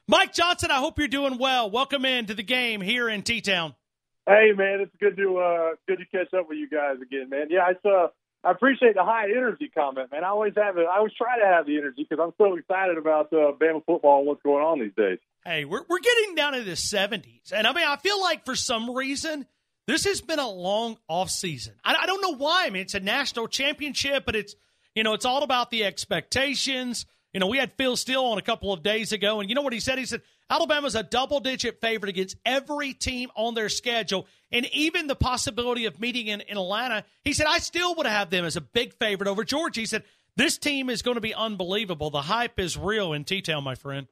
Mike Johnson, I hope you're doing well. Welcome into the game here in T-Town. Hey, man, it's good to catch up with you guys again, man. Yeah, I appreciate the high energy comment, man. I always try to have the energy because I'm so excited about Bama football and what's going on these days. Hey, we're getting down to the 70s, and I feel like for some reason this has been a long off season. I don't know why. I mean, it's a national championship, but it's all about the expectations. We had Phil Steele on a couple of days ago, and you know what he said? He said Alabama's a double-digit favorite against every team on their schedule, and even the possibility of meeting in Atlanta. He said, I still would have them as a big favorite over Georgia. He said, this team is going to be unbelievable. The hype is real in T-Town, my friend.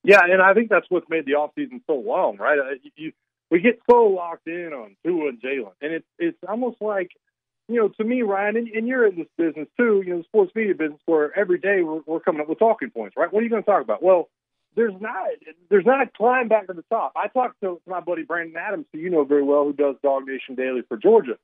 Yeah, and I think that's what's made the offseason so long, right? We get so locked in on Tua and Jalen, and it's almost like, to me, Ryan, and you're in this business too, the sports media business, where every day we're coming up with talking points, right? What are you going to talk about? Well, there's not a climb back to the top. I talked to my buddy Brandon Adams, who you know very well, who does Dog Nation Daily for Georgia.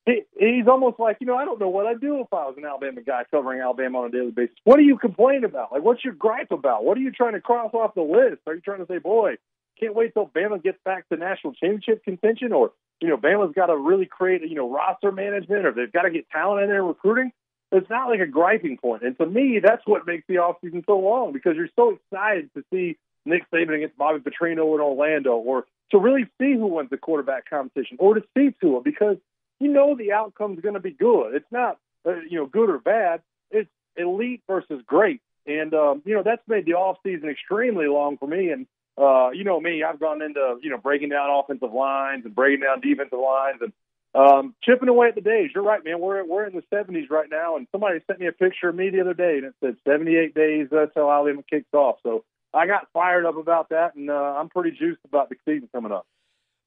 He's almost like, I don't know what I'd do if I was an Alabama guy covering Alabama on a daily basis. What do you complain about? Like, what's your gripe about? What are you trying to cross off the list? Are you trying to say, boy, can't wait till Bama gets back to national championship contention, or Bama's got to really create roster management, or they've got to get talent in there recruiting? It's not like a griping point. And to me, that's what makes the offseason so long, because you're so excited to see Nick Saban against Bobby Petrino in Orlando, or to really see who wins the quarterback competition, or to see Tua, because the outcome's going to be good. It's not, good or bad. It's elite versus great. And, that's made the offseason extremely long for me. And, me, I've gone into, breaking down offensive lines and breaking down defensive lines and chipping away at the days. You're right, man. We're in the 70s right now, and somebody sent me a picture of me the other day, and it said 78 days until Alabama kicks off. So I got fired up about that, and I'm pretty juiced about the season coming up.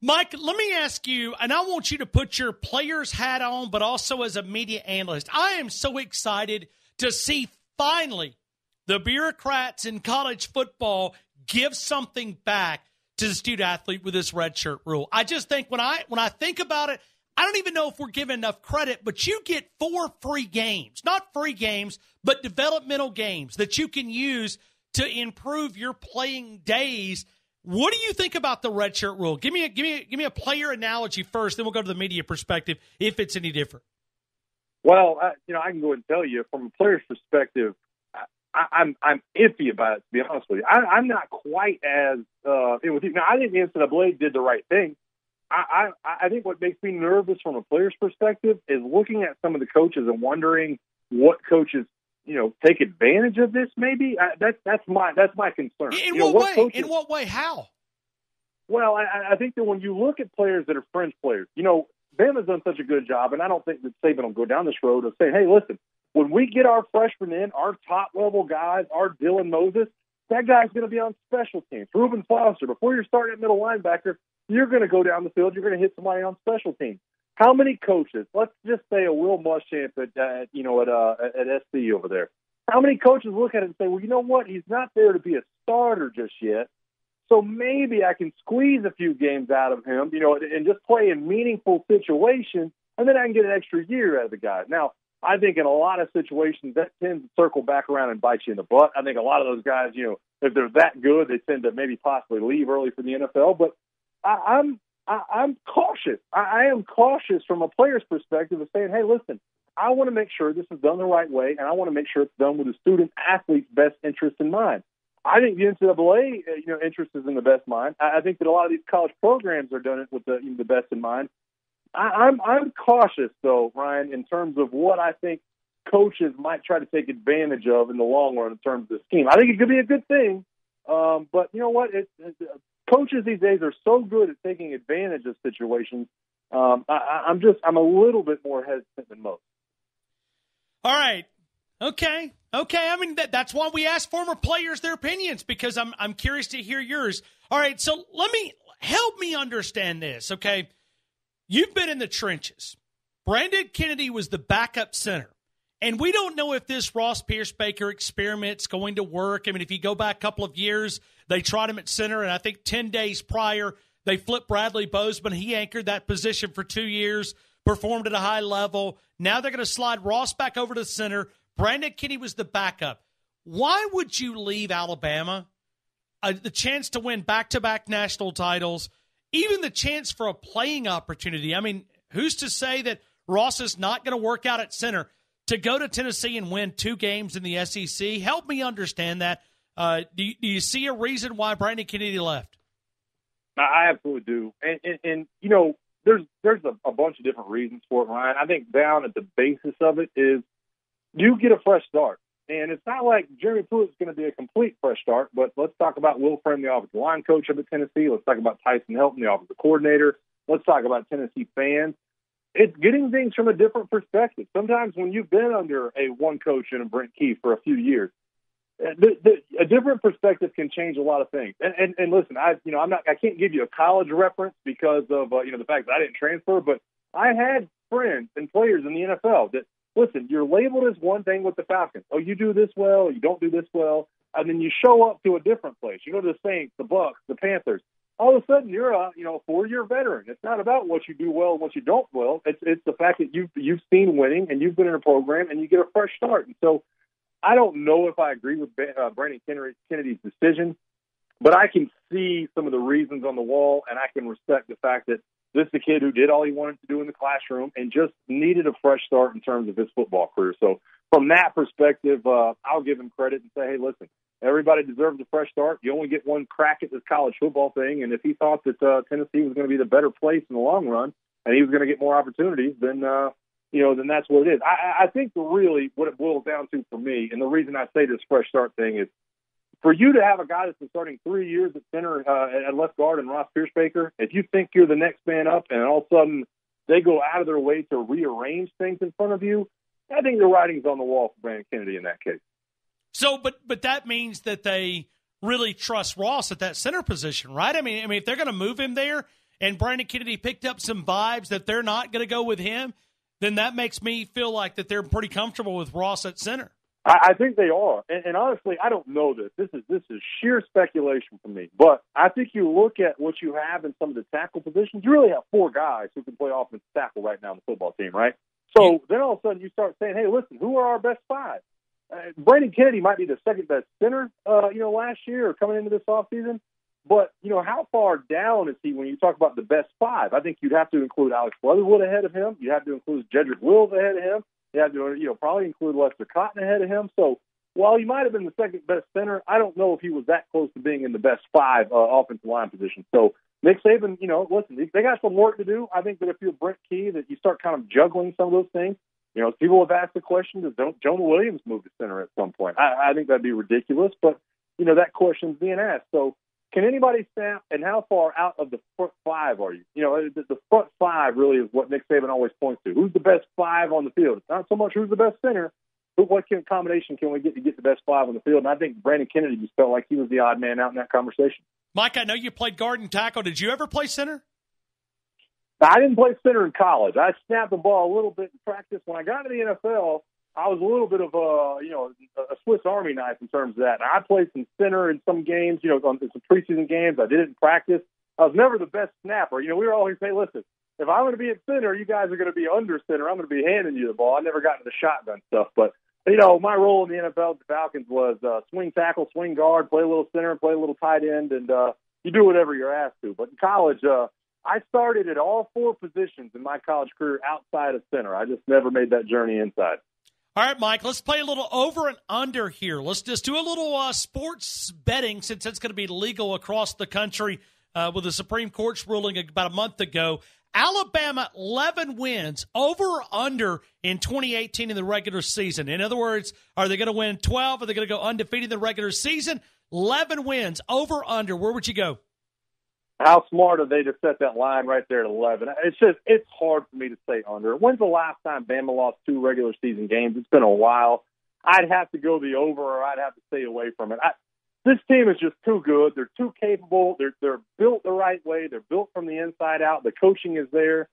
Mike, let me ask you, and I want you to put your player's hat on, but also as a media analyst. I am so excited to see finally the bureaucrats in college football give something back to the student athlete with this redshirt rule. I just think when I think about it, I don't even know if we're giving enough credit, but you get 4 free games, not free games, but developmental games that you can use to improve your playing days. What do you think about the redshirt rule? Give me a player analogy first, then we'll go to the media perspective if it's any different. Well, I can go ahead and tell you from a player's perspective, I'm iffy about it, to be honest with you. I'm not quite as with you. Now, I think the NCAA did the right thing. I think what makes me nervous from a player's perspective is looking at some of the coaches and wondering what coaches take advantage of this. Maybe that's my concern. In what way? Coaches, in what way? How? Well, I think that when you look at players that are fringe players, Bama's done such a good job, and I don't think that Saban will go down this road of saying, hey, listen, when we get our freshmen in, our top-level guys, our Dylan Moses, that guy's going to be on special teams. Reuben Foster, before you're starting at middle linebacker, you're going to go down the field, you're going to hit somebody on special teams. How many coaches, let's just say a Will Muschamp at SC over there, how many coaches look at it and say, well, you know what, he's not there to be a starter just yet, so maybe I can squeeze a few games out of him, and just play in meaningful situations, and then I can get an extra year out of the guy. Now, I think in a lot of situations that tends to circle back around and bite you in the butt. I think a lot of those guys, if they're that good, they tend to maybe possibly leave early for the NFL. But I'm cautious. I am cautious from a player's perspective of saying, hey, listen, I want to make sure this is done the right way, and I want to make sure it's done with the student-athlete's best interest in mind. I think the NCAA, interest is in the best mind. I think that a lot of these college programs are doing it with the best in mind. I'm cautious, though, Ryan, in terms of what I think coaches might try to take advantage of in the long run in terms of the scheme. I think it could be a good thing, but you know what? Coaches these days are so good at taking advantage of situations. I'm a little bit more hesitant than most. All right. Okay. I mean, that's why we ask former players their opinions, because I'm curious to hear yours. All right. So help me understand this. Okay. You've been in the trenches. Brandon Kennedy was the backup center. And we don't know if this Ross Pierce-Baker experiment's going to work. I mean, if you go back a couple of years, they tried him at center, and I think 10 days prior, they flipped Bradley Bozeman. He anchored that position for 2 years, performed at a high level. Now they're going to slide Ross back over to the center. Brandon Kennedy was the backup. Why would you leave Alabama the chance to win back-to-back national titles, even the chance for a playing opportunity. I mean, who's to say that Ross is not going to work out at center to go to Tennessee and win 2 games in the SEC? Help me understand that. Do you see a reason why Brandon Kennedy left? I absolutely do. And you know, there's a bunch of different reasons for it, Ryan. I think down at the basis of it is you get a fresh start. And it's not like Jeremy Pruitt's going to be a complete fresh start, but let's talk about Will Friend, the offensive line coach up at Tennessee. Let's talk about Tyson Helton, the offensive coordinator. Let's talk about Tennessee fans. It's getting things from a different perspective. Sometimes when you've been under a one coach and a Brent Key for a few years, a different perspective can change a lot of things. And listen, I can't give you a college reference because of the fact that I didn't transfer, but I had friends and players in the NFL that, listen, you're labeled as one thing with the Falcons. Oh, you do this well, you don't do this well, and then you show up to a different place. You go to the Saints, the Bucks, the Panthers. All of a sudden, you're a 4-year veteran. It's not about what you do well and what you don't well. It's the fact that you've seen winning and you've been in a program and you get a fresh start. And so, I don't know if I agree with Brandon Kennedy's decision, but I can see some of the reasons on the wall, and I can respect the fact that this is a kid who did all he wanted to do in the classroom and just needed a fresh start in terms of his football career. So from that perspective, I'll give him credit and say, hey, listen, everybody deserves a fresh start. You only get one crack at this college football thing, and if he thought that Tennessee was going to be the better place in the long run and he was going to get more opportunities, then that's what it is. I think really what it boils down to for me, and the reason I say this fresh start thing is, for you to have a guy that's been starting 3 years at center at left guard and Ross Piercebaker, if you think you're the next man up and all of a sudden they go out of their way to rearrange things in front of you, I think the writing's on the wall for Brandon Kennedy in that case. So, but that means that they really trust Ross at that center position, right? I mean, if they're going to move him there and Brandon Kennedy picked up some vibes that they're not going to go with him, then that makes me feel like that they're pretty comfortable with Ross at center. I think they are, and honestly, I don't know this. This is sheer speculation for me. But I think you look at what you have in some of the tackle positions. You really have 4 guys who can play offensive tackle right now on the football team, right? So then all of a sudden you start saying, "Hey, listen, who are our best 5?" Brandon Kennedy might be the second best center, last year or coming into this offseason. But how far down is he when you talk about the best 5? I think you'd have to include Alex Leatherwood ahead of him. You have to include Jedrick Wills ahead of him. You have to, probably include Lester Cotton ahead of him. So while he might have been the second best center, I don't know if he was that close to being in the best 5 offensive line positions. So Nick Saban, listen, they got some work to do. I think that if you're Brent Key, that you start kind of juggling some of those things. People have asked the question, does Jonah Williams move to center at some point? I think that'd be ridiculous, but, that question's being asked. So can anybody snap, and how far out of the front 5 are you? The front 5 really is what Nick Saban always points to. Who's the best 5 on the field? It's not so much who's the best center, but what combination can we get to get the best 5 on the field? And I think Brandon Kennedy just felt like he was the odd man out in that conversation. Mike, I know you played guard and tackle. Did you ever play center? I didn't play center in college. I snapped the ball a little bit in practice. When I got to the NFL, I was a little bit of a Swiss Army knife in terms of that. And I played some center in some games, on some preseason games. I did it in practice. I was never the best snapper. We were always saying, listen, if I'm going to be at center, you guys are going to be under center. I'm going to be handing you the ball. I never got into the shotgun stuff. But, my role in the NFL with the Falcons was swing tackle, swing guard, play a little center, play a little tight end, and you do whatever you're asked to. But in college, I started at all 4 positions in my college career outside of center. I just never made that journey inside. All right, Mike, let's play a little over and under here. Let's just do a little sports betting since it's going to be legal across the country with the Supreme Court's ruling about a month ago. Alabama, 11 wins, over or under in 2018 in the regular season. In other words, are they going to win 12? Are they going to go undefeated in the regular season? 11 wins, over or under. Where would you go? How smart are they to set that line right there at 11? It's hard for me to say under. When's the last time Bama lost 2 regular season games? It's been a while. I'd have to go the over, or I'd have to stay away from it. This team is just too good. They're too capable. They're built the right way. They're built from the inside out. The coaching is there.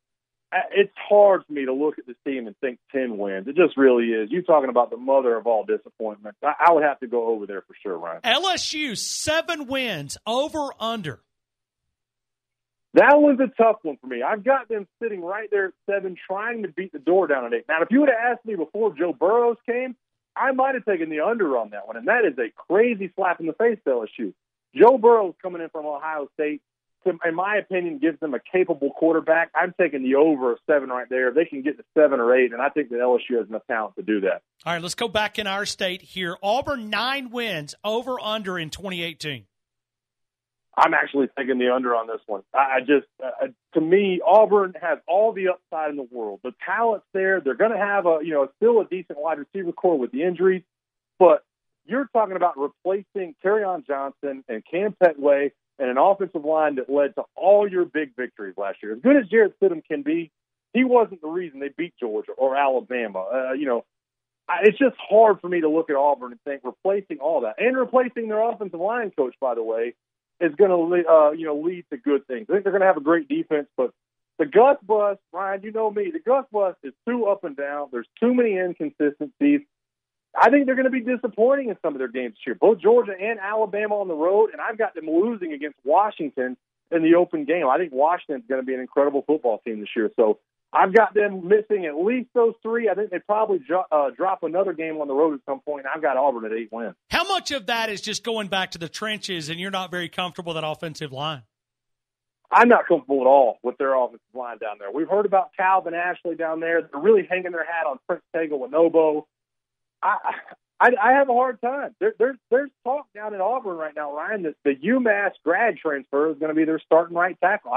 It's hard for me to look at this team and think 10 wins. It just really is. You're talking about the mother of all disappointments. I would have to go over there for sure, Ryan. LSU, 7 wins, over or under. That was a tough one for me. I've got them sitting right there at 7, trying to beat the door down at 8. Now, if you would have asked me before Joe Burrows came, I might have taken the under on that one, and that is a crazy slap in the face to LSU. Joe Burrow's coming in from Ohio State, in my opinion, gives them a capable quarterback. I'm taking the over of 7 right there. If they can get to 7 or 8, and I think that LSU has enough talent to do that. All right, let's go back in our state here. Auburn, 9 wins, over, under in 2018. I'm actually taking the under on this one. To me, Auburn has all the upside in the world. The talent's there. They're going to have still a decent wide receiver core with the injuries, but you're talking about replacing Kerryon Johnson and Cam Petway and an offensive line that led to all your big victories last year. As good as Jarrett Stidham can be, he wasn't the reason they beat Georgia or Alabama. It's just hard for me to look at Auburn and think replacing all that and replacing their offensive line coach, by the way, is going to lead to good things. I think they're going to have a great defense, but the Gus bus, Ryan, you know me, the Gus bus is too up and down. There's too many inconsistencies. I think they're going to be disappointing in some of their games this year, both Georgia and Alabama on the road, and I've got them losing against Washington in the open game. I think Washington's going to be an incredible football team this year, so I've got them missing at least those 3. I think they probably drop another game on the road at some point, and I've got Auburn at 8 wins. How much of that is just going back to the trenches and you're not very comfortable with that offensive line? I'm not comfortable at all with their offensive line down there. We've heard about Calvin Ashley down there. They're really hanging their hat on Prince Tagovailoa. I have a hard time. There's talk down in Auburn right now, Ryan, that the UMass grad transfer is going to be their starting right tackle.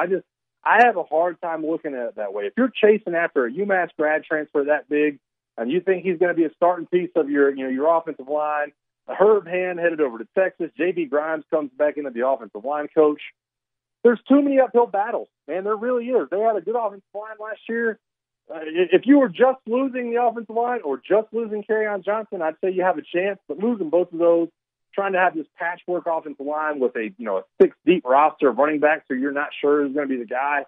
I have a hard time looking at it that way. If you're chasing after a UMass grad transfer that big, and you think he's going to be a starting piece of your offensive line, Herb Hand headed over to Texas, J.B. Grimes comes back into the offensive line coach. There's too many uphill battles, man. There really is. They had a good offensive line last year. If you were just losing the offensive line or just losing Kerryon Johnson, I'd say you have a chance. But losing both of those, trying to have this patchwork offensive line with a 6-deep roster of running backs who you're not sure is going to be the guy,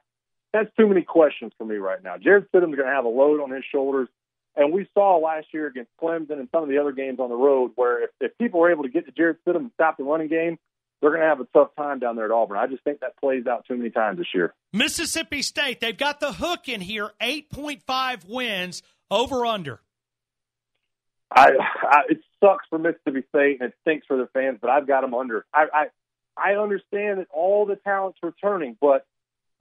that's too many questions for me right now. Jarrett Stidham's going to have a load on his shoulders. And we saw last year against Clemson and some of the other games on the road where if people were able to get to Jarrett Stidham and stop the running game, they're going to have a tough time down there at Auburn. I just think that plays out too many times this year. Mississippi State, they've got the hook in here, 8.5 wins, over, under. It sucks for Mississippi State and it stinks for their fans, but I've got them under. I understand that all the talent's returning, but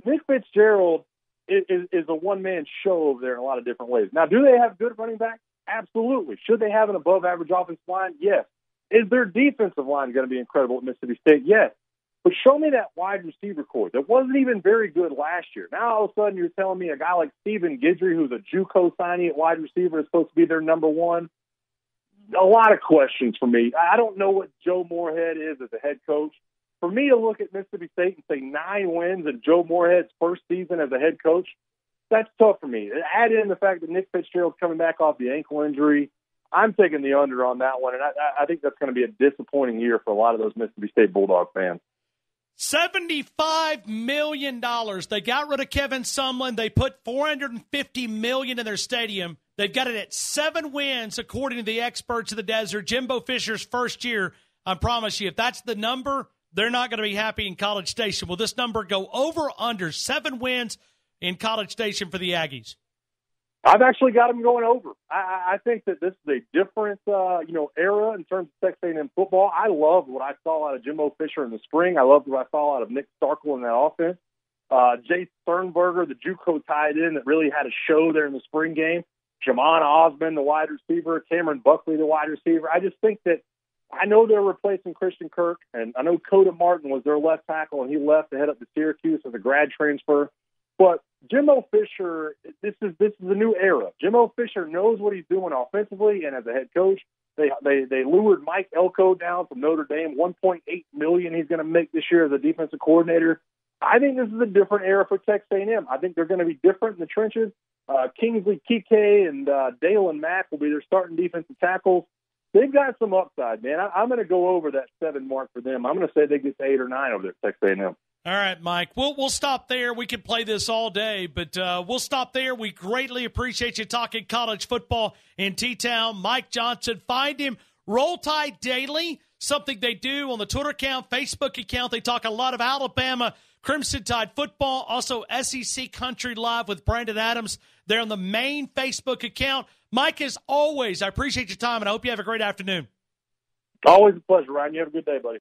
Nick Fitzgerald is a one-man show over there in a lot of different ways. Now, do they have good running backs? Absolutely. Should they have an above-average offensive line? Yes. Is their defensive line going to be incredible at Mississippi State? Yes. But show me that wide receiver core that wasn't even very good last year. Now, all of a sudden, you're telling me a guy like Stephen Guidry, who's a JUCO signee at wide receiver, is supposed to be their number one? A lot of questions for me. I don't know what Joe Moorhead is as a head coach. For me to look at Mississippi State and say 9 wins in Joe Moorhead's first season as a head coach, that's tough for me. Add in the fact that Nick Fitzgerald's coming back off the ankle injury. I'm taking the under on that one, and I think that's going to be a disappointing year for a lot of those Mississippi State Bulldog fans. $75 million. They got rid of Kevin Sumlin. They put $450 million in their stadium. They've got it at 7 wins, according to the experts of the desert. Jimbo Fisher's first year, I promise you, if that's the number, they're not going to be happy in College Station. Will this number go over or under 7 wins in College Station for the Aggies? I've actually got them going over. I think that this is a different, era in terms of Texas A&M football. I loved what I saw out of Jimbo Fisher in the spring. I loved what I saw out of Nick Starkel in that offense. Jay Sternberger, the JUCO tight end that really had a show there in the spring game. Jamon Osmond, the wide receiver. Cameron Buckley, the wide receiver. I just think that I know they're replacing Christian Kirk, and I know Coda Martin was their left tackle, and he left to head up to Syracuse as a grad transfer. But Jimbo Fisher, this is a new era. Jimbo Fisher knows what he's doing offensively, and as a head coach, they lured Mike Elko down from Notre Dame. $1.8 million he's going to make this year as a defensive coordinator. I think this is a different era for Texas A&M. I think they're going to be different in the trenches. Kingsley Kike and Dalen Mack will be their starting defensive tackles. They've got some upside, man. I'm going to go over that 7 mark for them. I'm going to say they get to 8 or 9 over there at Texas A&M. All right, Mike. We'll stop there. We could play this all day, but we'll stop there. We greatly appreciate you talking college football in T-Town. Mike Johnson, find him. Roll Tide Daily, something they do on the Twitter account, Facebook account. They talk a lot of Alabama Crimson Tide football, also SEC Country Live with Brandon Adams. They're on the main Facebook account. Mike, as always, I appreciate your time, and I hope you have a great afternoon. Always a pleasure, Ryan. You have a good day, buddy.